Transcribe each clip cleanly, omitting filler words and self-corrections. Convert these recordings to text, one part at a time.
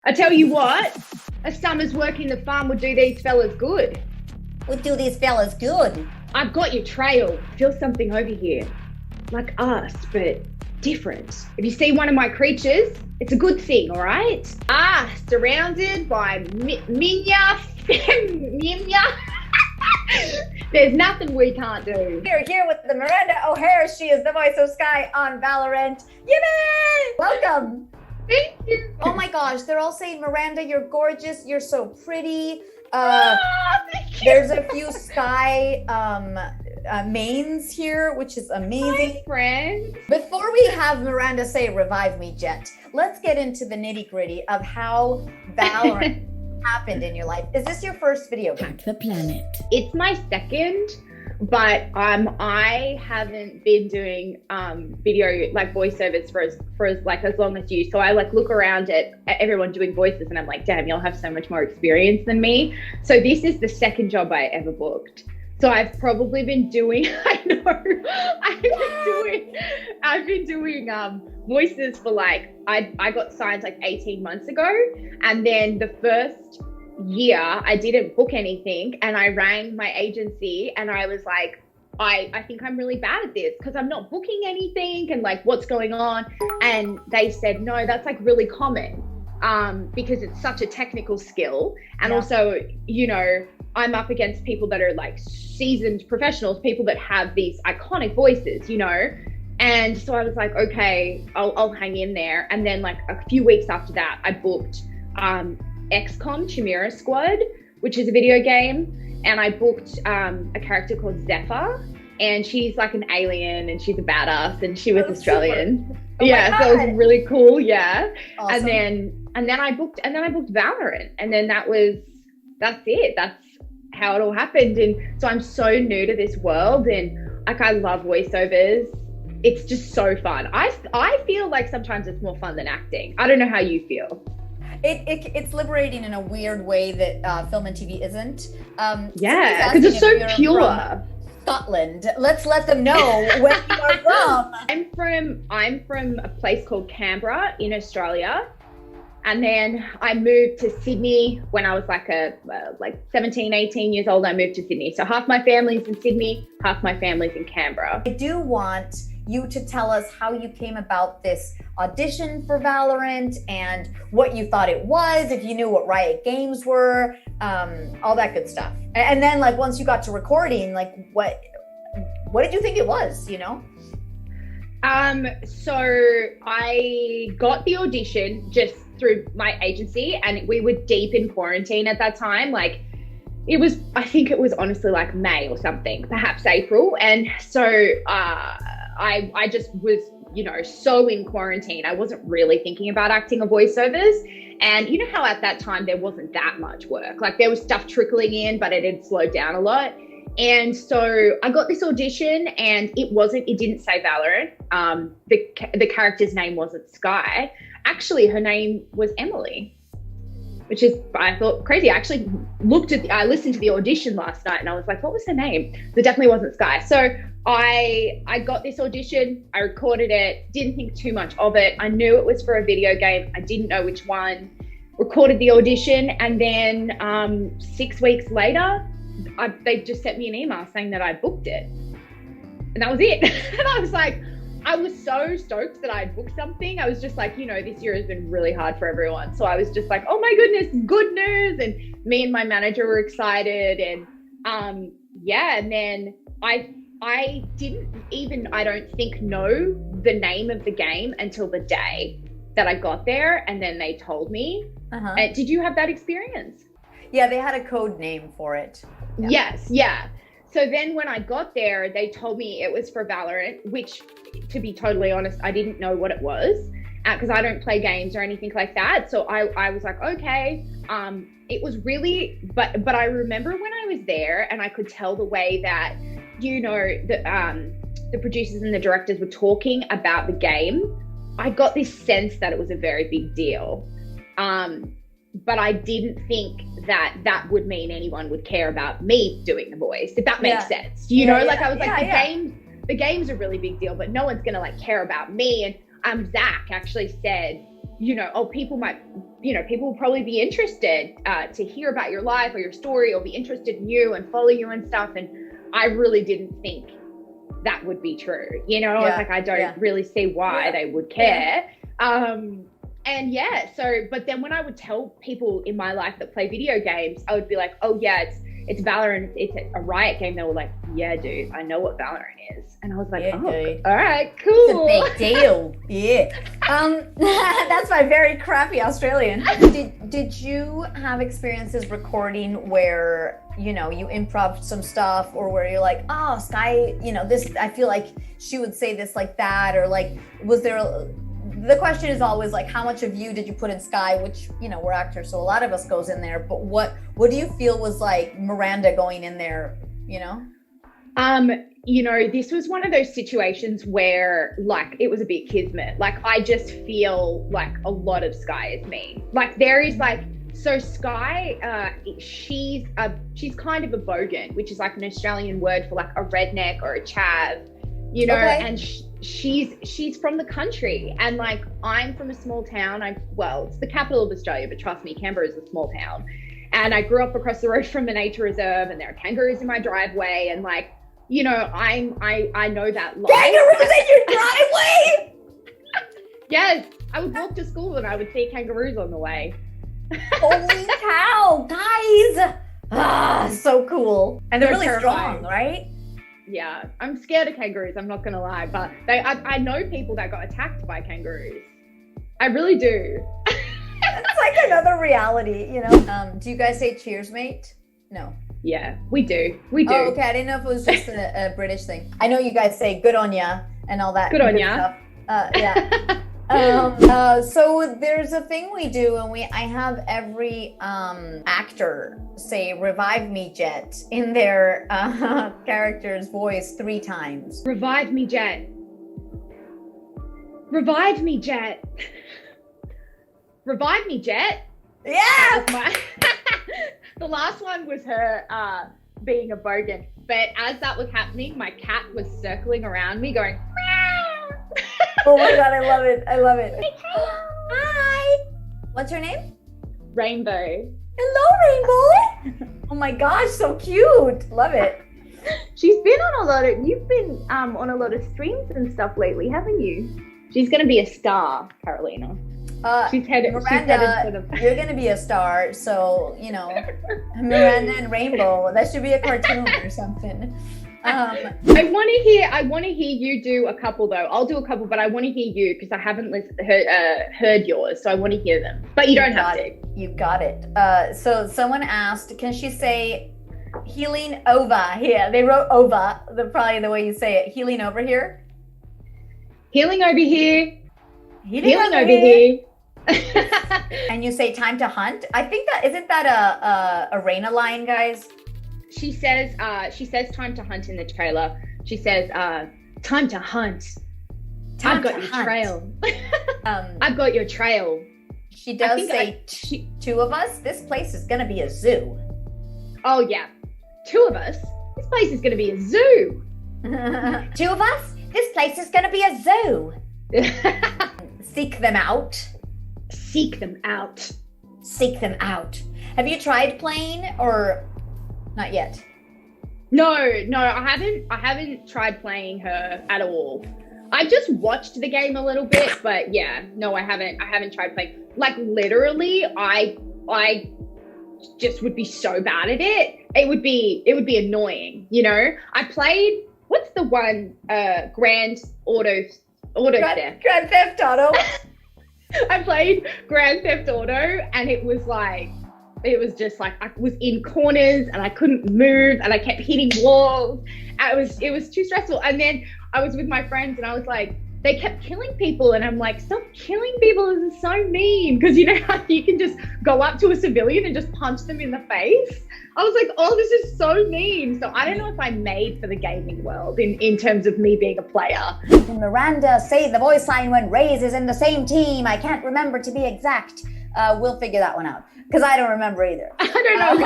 I tell you what, a summer's work in the farm would do these fellas good. Would do these fellas good. I've got your trail. Feel something over here. Like us, but different. If you see one of my creatures, it's a good thing, all right? Surrounded by Minya. There's nothing we can't do. We're here with the Miranda O'Hare. She is the voice of Skye on Valorant. Yippee! Welcome. Thank you. Oh my gosh, they're all saying, Miranda, you're gorgeous. You're so pretty. Thank you. There's a few Skye mains here, which is amazing. Hi, friends. Before we have Miranda say, revive me, Jet, let's get into the nitty gritty of how Valorant happened in your life. Is this your first video game? Hack the planet. It's my second, but I haven't been doing video like voiceovers for as long as you. So I look around at everyone doing voices and I'm like, damn, you'll have so much more experience than me. So this is the second job I ever booked. So I've probably been doing, I've been doing voices for I got signed 18 months ago. And then the first year I didn't book anything and I rang my agency and I was like, I think I'm really bad at this because I'm not booking anything and what's going on. And they said, no, that's really common because it's such a technical skill. And also, I'm up against people that are seasoned professionals, people that have these iconic voices, And so I was like, okay, I'll hang in there. And then a few weeks after that, I booked XCOM Chimera Squad, which is a video game. And I booked a character called Zephyr, and she's an alien and she's a badass and she was Australian. Oh yeah, so it was really cool. Yeah. Awesome. And then I booked Valorant, and then that's it. That's how it all happened. And so I'm so new to this world, and I love voiceovers. It's just so fun. I feel like sometimes it's more fun than acting. I don't know how you feel. It's liberating in a weird way that film and TV isn't. Yeah, because it's so pure. Scotland. Let's let them know where you are from. I'm from a place called Canberra in Australia. And then I moved to Sydney when I was 17, 18 years old. I moved to Sydney. So half my family's in Sydney, half my family's in Canberra. I do want you to tell us how you came about this audition for Valorant and what you thought it was, if you knew what Riot Games were, all that good stuff. And then once you got to recording, what did you think it was, So I got the audition just through my agency, and we were deep in quarantine at that time. I think it was honestly May or something, perhaps April. And so I just was, so in quarantine. I wasn't really thinking about acting or voiceovers. And you know how at that time there wasn't that much work. There was stuff trickling in, but it had slowed down a lot. And so I got this audition, and it didn't say Valorant. The character's name wasn't Skye. Actually, her name was Emily, which is, I thought, crazy. I actually I listened to the audition last night and I was like, what was her name? It definitely wasn't Skye. So I got this audition, I recorded it, didn't think too much of it. I knew it was for a video game. I didn't know which one. Recorded the audition, and then 6 weeks later, they just sent me an email saying that I booked it. And that was it. And I was so stoked that I'd booked something. I was just this year has been really hard for everyone. So I was just oh my goodness, good news. And me and my manager were excited. And and then I didn't even, I don't think, know the name of the game until the day that I got there. And then they told me. Did you have that experience? Yeah, they had a code name for it. Yeah. Yes, yeah. So then when I got there, they told me it was for Valorant, which, to be totally honest, I didn't know what it was because I don't play games or anything like that. So I was like, okay. It was really, but I remember when I was there and I could tell the way that, the producers and the directors were talking about the game. I got this sense that it was a very big deal. But I didn't think that would mean anyone would care about me doing the voice, if that makes sense. I was the game's a really big deal, but no one's gonna care about me. And Zach actually said, people might, people will probably be interested to hear about your life or your story, or be interested in you and follow you and stuff. And I really didn't think that would be true. I was like, I don't really see why they would care. But then when I would tell people in my life that play video games, I would be like, oh yeah, it's Valorant, it's a Riot game. They were like, yeah, dude, I know what Valorant is. And I was like, dude. All right, cool. It's a big deal. Yeah. That's my very crappy Australian. Did you have experiences recording where, you improv some stuff, or where you're like, oh, Skye, this, I feel like she would say this like that, or like, was there the question is always like, how much of you did you put in Skye, which, we're actors, so a lot of us goes in there, but what do you feel was like Miranda going in there, This was one of those situations where like it was a bit kismet. Like I just feel like a lot of Skye is me. Like there is like, so Skye, she's kind of a bogan, which is like an Australian word for like a redneck or a chav, and she's from the country, and like I'm from a small town. It's the capital of Australia, but trust me, Canberra is a small town. And I grew up across the road from the nature reserve, and there are kangaroos in my driveway, and like, I know that life. Kangaroos in your driveway? Yes, I would walk to school and I would see kangaroos on the way. Holy cow, guys! So cool. And they're really strong, right? Yeah, I'm scared of kangaroos, I'm not gonna lie, but I know people that got attacked by kangaroos. I really do. It's like another reality, Do you guys say cheers, mate? No. Yeah, we do. Oh, okay, I didn't know if it was just a British thing. I know you guys say good on ya and all that. Good on ya. Stuff. Yeah. So there's a thing we do, and I have every actor say "revive me, Jet" in their character's voice 3 times. Revive me, Jet. Revive me, Jet. Revive me, Jet. Yeah. The last one was her being a bogan, but as that was happening, my cat was circling around me, going. Oh my god, I love it. Hi. What's your name? Rainbow. Hello, Rainbow. Oh my gosh, so cute. Love it. You've been on a lot of streams and stuff lately, haven't you? She's going to be a star, Carolina. Miranda, you're going to be a star, so, Miranda and Rainbow, that should be a cartoon or something. I want to hear you do a couple though. I'll do a couple, but I want to hear you because I haven't heard yours, so I want to hear them. But you don't have to. You got it. So someone asked, can she say healing over here? They wrote over, probably the way you say it. Healing over here. Healing over here. Healing over here. And you say time to hunt. I think isn't that a Reina line, guys? She says time to hunt in the trailer. She says, time to hunt. I've got your trail. I've got your trail. She does say 2 of us. This place is going to be a zoo. Oh, yeah. 2 of us. This place is going to be a zoo. 2 of us. This place is going to be a zoo. Seek them out. Seek them out. Seek them out. Have you tried playing or... Not yet. No, I haven't tried playing her at all. I just watched the game a little bit, but yeah, no, I haven't tried playing. Like literally, I just would be so bad at it. It would be annoying, I played, what's the one, Grand Theft Auto. I played Grand Theft Auto, and it was just like I was in corners and I couldn't move and I kept hitting walls. It was too stressful. And then I was with my friends and I was like, they kept killing people, and I'm like, stop killing people, this is so mean. Because how you can just go up to a civilian and just punch them in the face. I was like, oh, this is so mean. So I don't know if I'm made for the gaming world in terms of me being a player. Can Miranda say the voice line when Raze is in the same team? I can't remember to be exact. We'll figure that one out because I don't remember either. I don't know.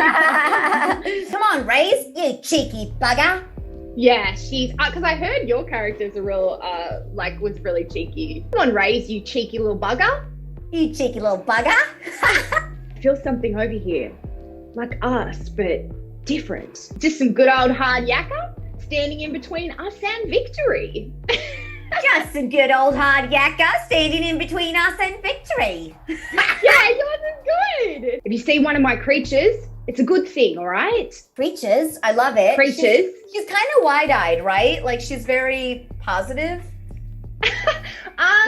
Come on, Raze, you cheeky bugger. Yeah, she's because I heard your character's a real was really cheeky. Come on, Raze, you cheeky little bugger. You cheeky little bugger. I feel something over here. Like us, but different. Just some good old hard yakka standing in between us and victory. Just a good old hard yakka standing in between us and victory. Yeah, yours is good. If you see one of my creatures, it's a good thing, all right? Creatures, I love it. Creatures. She's kind of wide-eyed, right? Like she's very positive.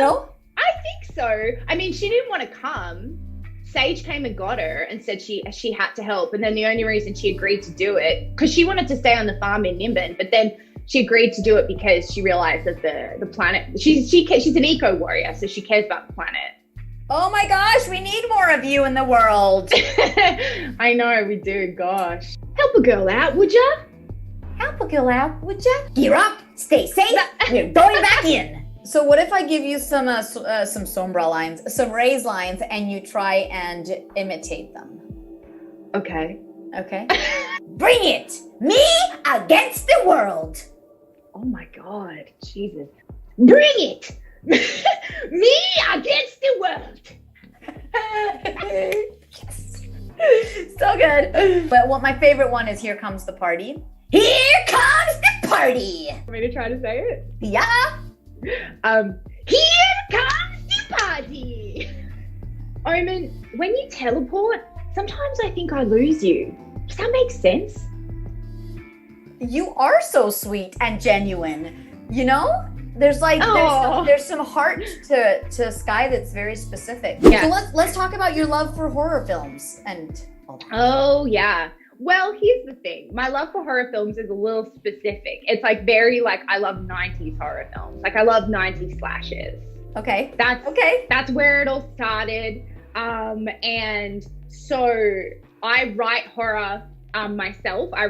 No? I think so. I mean, she didn't want to come. Sage came and got her and said she had to help. And then the only reason she agreed to do it, because she wanted to stay on the farm in Nimbin, but then she agreed to do it because she realized that the planet, she's an eco warrior, so she cares about the planet. Oh my gosh, we need more of you in the world. I know, we do, gosh. Help a girl out, would ya? Help a girl out, would ya? Gear up, stay safe, we're going back in. So what if I give you some Sombra lines, some Raze lines, and you try and imitate them? Okay. Okay. Bring it! Me against the world! Oh my God, Jesus. Bring it! Me against the world! Yes. So good. But what my favorite one is Here Comes the Party. Here comes the party! Want me to try to say it? Yeah. Here comes the party! Omen, when you teleport, sometimes I think I lose you. Does that make sense? You are so sweet and genuine. You know? There's like there's some heart to Skye that's very specific. Yeah. So let's talk about your love for horror films and all that. Oh yeah. Well, here's the thing. My love for horror films is a little specific. It's like very like I love 90s horror films. Like I love 90s slashes. Okay. That's where it all started. And so I write horror myself. I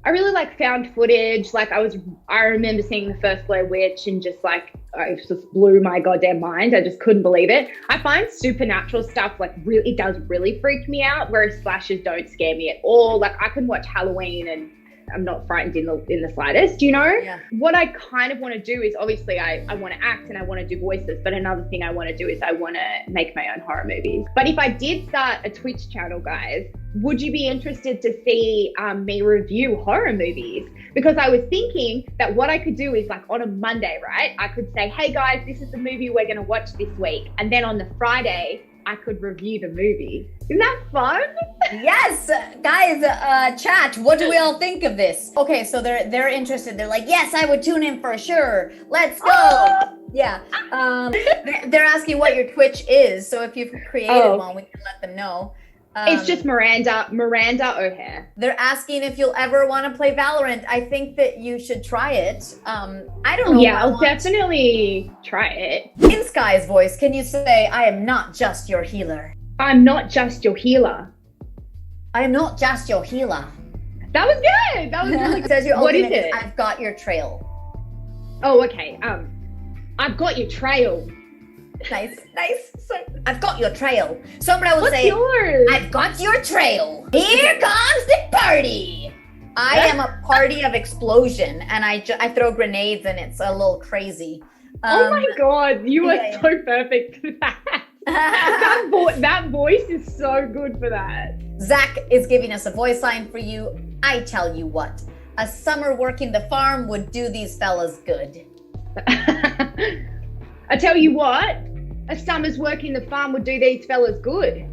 really like found footage. Like I remember seeing the first Blair Witch and just like it just blew my goddamn mind. I just couldn't believe it. I find supernatural stuff like it does really freak me out, whereas slashes don't scare me at all. Like I can watch Halloween and I'm not frightened in the slightest, you know? Yeah. What I kind of want to do is obviously I want to act and I want to do voices, but another thing I want to do is I want to make my own horror movies. But if I did start a Twitch channel, guys, would you be interested to see me review horror movies? Because I was thinking that what I could do is like on a Monday, right? I could say, hey guys, this is the movie we're going to watch this week. And then on the Friday, I could review the movie. Isn't that fun? Yes, guys, chat. What do we all think of this? Okay, so they're interested. They're like, yes, I would tune in for sure. Let's go. Yeah. They're asking what your Twitch is. So if you've created one, we can let them know. It's just Miranda O'Hare. They're asking if you'll ever want to play Valorant. I think that you should try it. I don't know. Yeah, I'll definitely try it. In Skye's voice, can you say, I am not just your healer? I'm not just your healer. I am not just your healer. That was good. That was really good. Says your What is ultimate it? I've got your trail. Oh, okay. I've got your trail. Nice. So, I've got your trail. Someone would say, yours? I've got your trail. Here comes the party. I am a party of explosion, and I throw grenades, and it's a little crazy. Oh my God, you are so perfect for that. That voice is so good for that. Zach is giving us a voice line for you. I tell you what, a summer working the farm would do these fellas good. I tell you what, a summer's work in the farm would do these fellas good.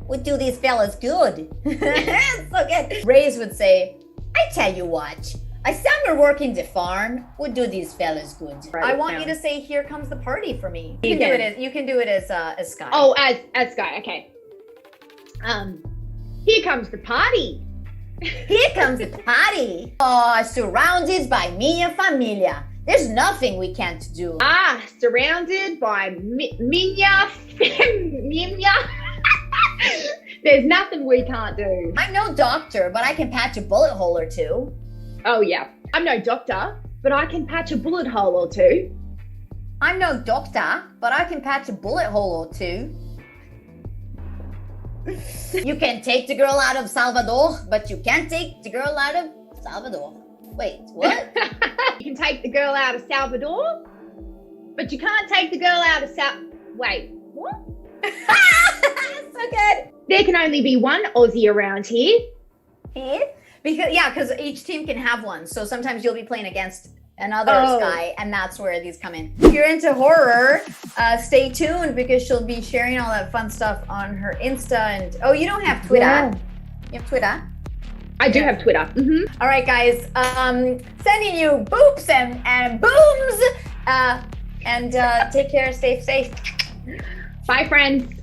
Would do these fellas good. So good. Raze would say, I tell you what, a summer work in the farm would do these fellas good. Right, I want you to say, here comes the party for me. You can do it as Skye. Oh, as Skye, okay. Here comes the party. Here comes the party. Oh, surrounded by minha familia. There's nothing we can't do. Surrounded by Minya. There's nothing we can't do. I'm no doctor, but I can patch a bullet hole or two. Oh yeah, I'm no doctor, but I can patch a bullet hole or two. I'm no doctor, but I can patch a bullet hole or two. You can take the girl out of Salvador, but you can't take the girl out of Salvador. Wait, what? You can take the girl out of Salvador, but you can't take the girl out of Wait, what? So good. There can only be one Aussie around here. Because each team can have one. So sometimes you'll be playing against another Skye, and that's where these come in. If you're into horror, stay tuned because she'll be sharing all that fun stuff on her Insta. And you don't have Twitter. Yeah. You have Twitter? I do have Twitter. All right, guys. Sending you boops and booms. And take care. Stay safe. Bye, friends.